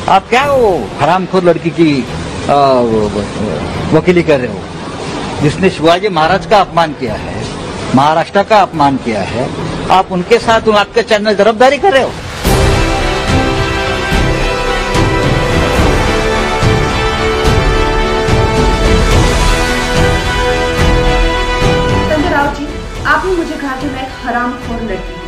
आप क्या वो हरामखोर लड़की की वकीली कर रहे हो, जिसने शिवाजी महाराज का अपमान किया है, महाराष्ट्र का अपमान किया है। आप उनके साथ आपके चैनल तरफदारी कर रहे हो। संजय राउत जी, आपने मुझे कहा कि मैं एक हरामखोर लड़की हूँ।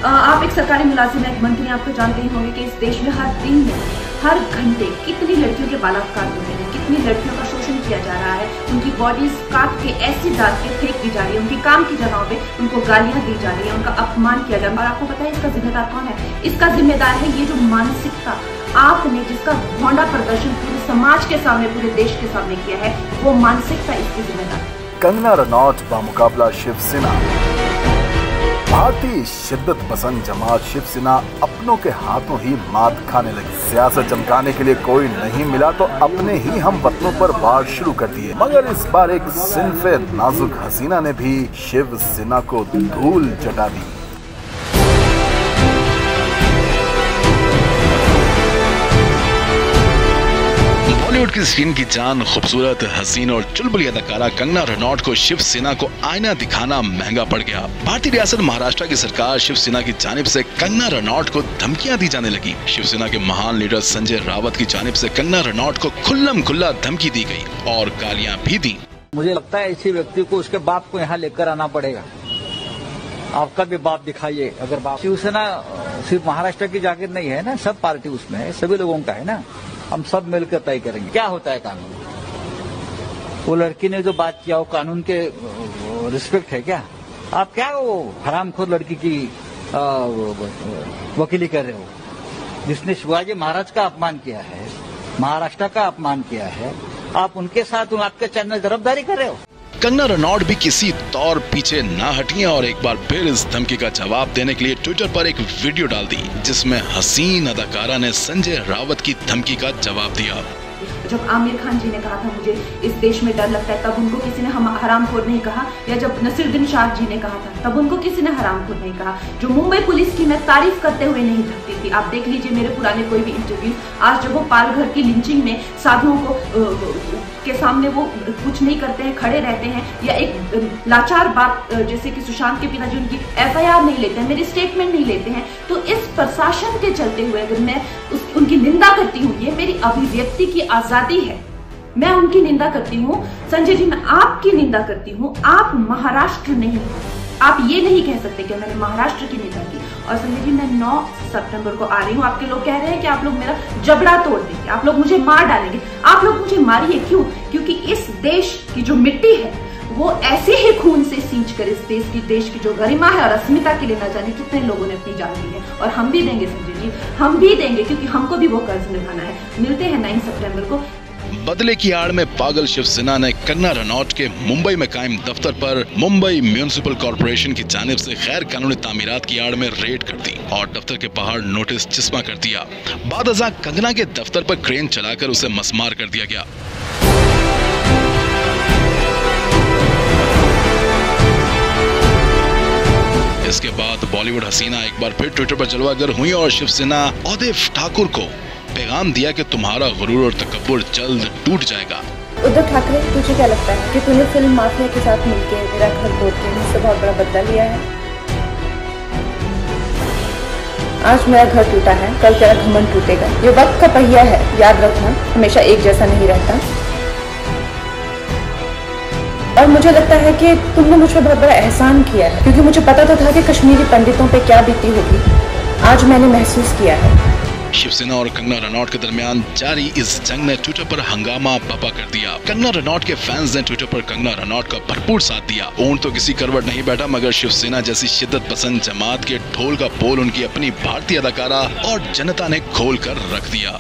आप एक सरकारी मुलाजिम, एक मंत्री, आप तो जानते ही होंगे कि इस देश में हर दिन में, हर घंटे कितनी लड़कियों के बलात्कार होते हैं, कितनी लड़कियों का शोषण किया जा रहा है, उनकी बॉडीज काट के ऐसी डाल के फेंक दी जा रही है, उनकी काम की जगहों पे उनको गालियां दी जा रही है, उनका अपमान किया जा रहा है। और आपको पता है इसका जिम्मेदार कौन है? इसका जिम्मेदार है ये जो मानसिकता आपने, जिसका भौंडा प्रदर्शन पूरे समाज के सामने, पूरे देश के सामने किया है, वो मानसिकता इसकी जिम्मेदार है। कंगना रनौत बामुकाबला शिवसेना। भारतीय शिद्दत पसंद जमात शिवसेना अपनों के हाथों ही मात खाने लगी। सियासत चमकाने के लिए कोई नहीं मिला तो अपने ही हम वतनों पर वार शुरू कर दिए। मगर इस बार एक सिन्फे नाजुक हसीना ने भी शिवसेना को धूल चटा दी। बॉलीवुड की स्क्रीन की जान, खूबसूरत, हसीन और चुलबुली अदाकारा कंगना रनौत को शिवसेना को आईना दिखाना महंगा पड़ गया। भारतीय रियासत महाराष्ट्र की सरकार शिवसेना की जानिब से कंगना रनौत को धमकियां दी जाने लगी। शिवसेना के महान लीडर संजय रावत की जानिब से कंगना रनौत को खुल्लम खुल्ला धमकी दी गई और गालियां भी दी। मुझे लगता है इसी व्यक्ति को उसके बाप को यहाँ लेकर आना पड़ेगा। आपका भी बाप दिखाइए। अगर बाप, शिवसेना सिर्फ महाराष्ट्र की जागीर नहीं है ना, सब पार्टी उसमें है, सभी लोगों का है ना। हम सब मिलकर तय करेंगे क्या होता है कानून। वो लड़की ने जो बात किया वो कानून के रिस्पेक्ट है क्या? आप क्या वो हरामखोर लड़की की वकीली कर रहे हो, जिसने शिवाजी महाराज का अपमान किया है, महाराष्ट्र का अपमान किया है। आप उनके साथ आपके चैनल तरफदारी कर रहे हो। कंगना रनौत भी किसी तौर पीछे ना हटी और एक बार फिर इस धमकी का जवाब देने के लिए ट्विटर पर एक वीडियो डाल दी, जिसमें हसीन अदाकारा ने संजय रावत की धमकी का जवाब दिया। जब आमिर खान जी ने कहा था मुझे इस देश में डर लगता है, तब उनको किसी ने हरामखोर नहीं कहा। या जब नसीरुद्दीन शाह जी ने कहा था, तब उनको किसी ने हरामखोर नहीं कहा। जो मुंबई पुलिस की मैं तारीफ करते हुए नहीं थकती थी। आप देख लीजिए मेरे पुराने कोई भी इंटरव्यू। आज जब वो पालघर की लिंचिंग में साधुओं को के सामने वो कुछ नहीं करते हैं, खड़े रहते हैं, या एक लाचार बात जैसे कि सुशांत के पिताजी उनकी FIR नहीं लेते हैं, मेरी स्टेटमेंट नहीं लेते हैं, तो इस प्रशासन के चलते हुए अगर मैं उनकी निंदा करती हूँ, ये मेरी अभिव्यक्ति की आजादी है, मैं उनकी निंदा करती हूँ। संजय जी, मैं आपकी निंदा करती हूँ, आप महाराष्ट्र नहीं हो। आप ये नहीं कह सकते कि मैंने महाराष्ट्र की निंदा की। और संजय जी, मैं 9 सितंबर को आ रही हूँ। आपके लोग कह रहे हैं कि आप लोग मेरा जबड़ा तोड़ देंगे, आप लोग मुझे मार डालेंगे। आप लोग मुझे मारिए, क्यों? क्योंकि इस देश की जो मिट्टी है वो ऐसे ही खून से सींच कर इस देश की जो गरिमा है और अस्मिता के लिए न जाने कितने लोगों ने अपनी जान दी है। और हम भी देंगे संजय जी, हम भी देंगे, क्योंकि हमको भी वो कर्ज निभाना है। मिलते हैं 9 सितंबर को। बदले की आड़ में पागल शिवसेना ने कंगना रनौत के मुंबई में कायम दफ्तर पर मुंबई म्यूनिसिपल कॉर्पोरेशन की जानिब से गैर कानूनी तामीरात की आड़ में रेड कर दी और दफ्तर के बाहर नोटिस चिस्मा कर दिया। बादअज़ां कंगना के दफ्तर पर क्रेन चलाकर उसे मसमार कर दिया गया। इसके बाद बॉलीवुड हसीना एक बार फिर ट्विटर पर जलवागर हुई और शिवसेना उद्धव ठाकुर को पैगाम दिया कि तुम्हारा गुरूर और तकब्बुर जल्द टूट जाएगा। उद्धव ठाकरे, तुझे क्या लगता है कि तूने फिल्म माफिया के साथ मिलकर मेरा घर तोड़ के मुझसे बहुत बड़ा बदला लिया है? आज मेरा घर टूटा है, कल तेरा घमंड टूटेगा। ये वक्त का पहिया है, याद रखना, हमेशा एक जैसा नहीं रहता। और मुझे लगता है कि तुमने मुझ पर बहुत बड़ा एहसान किया है, क्योंकि मुझे पता तो था कि कश्मीरी पंडितों पे क्या बीती होगी। आज मैंने महसूस किया है। शिवसेना और कंगना रनौत के दरमियान जारी इस जंग ने ट्विटर पर हंगामा बपा कर दिया। कंगना रनौत के फैंस ने ट्विटर पर कंगना रनौत का भरपूर साथ दिया। ऊंट तो किसी करवट नहीं बैठा, मगर शिवसेना जैसी शिद्दत पसंद जमात के ढोल का पोल उनकी अपनी भारतीय अदाकारा और जनता ने खोल कर रख दिया।